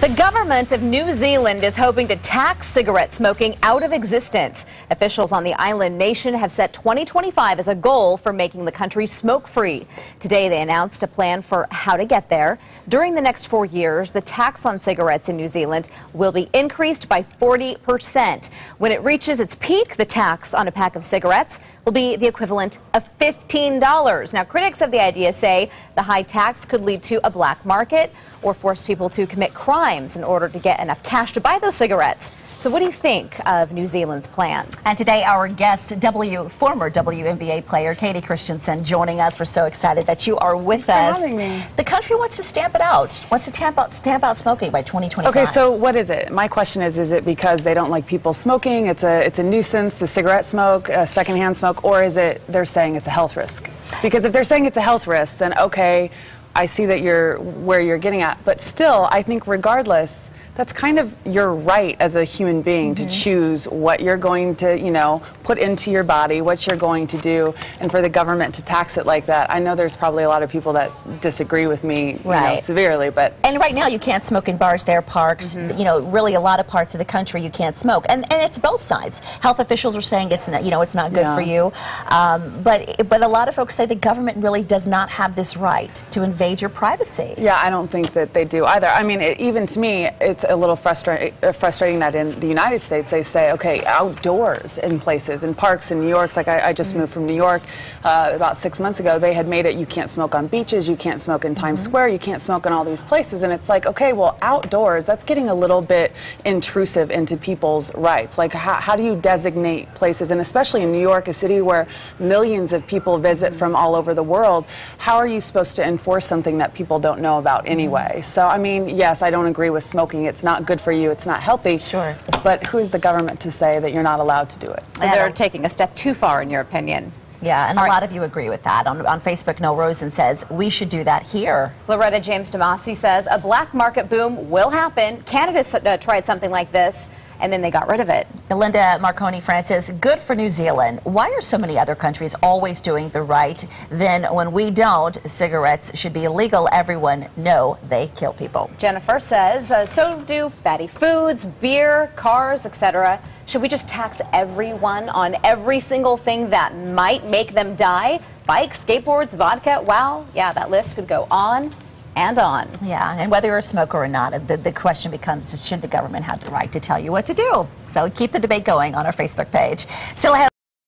The government of New Zealand is hoping to tax cigarette smoking out of existence. Officials on the island nation have set 2025 as a goal for making the country smoke-free. Today they announced a plan for how to get there. During the next 4 years, the tax on cigarettes in New Zealand will be increased by 40%. When it reaches its peak, the tax on a pack of cigarettes will be the equivalent of $15. Now, critics of the idea say the high tax could lead to a black market or force people to commit crimes in order to get enough cash to buy those cigarettes. So what do you think of New Zealand's plan? And today our guest, former WNBA player Katie Christensen, joining us. We're so excited that you are with us. Thanks for having me. The country wants to stamp it out, wants to stamp out smoking by 2025. Okay, so what is it? My question is it because they don't like people smoking? It's a nuisance, the cigarette smoke, secondhand smoke, or is it they're saying it's a health risk? Because if they're saying it's a health risk, then okay, I see that you're where you're getting at. But still, I think regardless, that's kind of your right as a human being to choose what you're going to, put into your body, what you're going to do, and for the government to tax it like that. I know there's probably a lot of people that disagree with me severely, but... And right now you can't smoke in bars, there, parks, really a lot of parts of the country you can't smoke. And it's both sides. Health officials are saying it's not, it's not good for you. But a lot of folks say the government really does not have this right to invade your privacy. Yeah, I don't think that they do either. I mean, even to me, it's a little frustrating that in the United States they say, okay, outdoors in places, in parks in New York. Like I just moved from New York about 6 months ago. They had made it you can't smoke on beaches, you can't smoke in Times Square, you can't smoke in all these places. And it's like, okay, well, outdoors, that's getting a little bit intrusive into people's rights. Like how do you designate places? And especially in New York, a city where millions of people visit from all over the world, how are you supposed to enforce something that people don't know about anyway? So, I mean, yes, I don't agree with smoking. It's not good for you. It's not healthy. Sure. But who is the government to say that you're not allowed to do it? So they're taking a step too far, in your opinion. Yeah, and a lot of you agree with that. On Facebook, Noel Rosen says, we should do that here. Loretta James DeMasi says, a black market boom will happen. Canada tried something like this, and then they got rid of it. Linda Marconi Francis, good for New Zealand. Why are so many other countries always doing the right? Then when we don't, cigarettes should be illegal. Everyone know they kill people. Jennifer says, so do fatty foods, beer, cars, etc. Should we just tax everyone on every single thing that might make them die? Bikes, skateboards, vodka, wow. Yeah, that list could go on and on. Yeah, and whether you're a smoker or not, the question becomes, should the government have the right to tell you what to do? So keep the debate going on our Facebook page. Still ahead.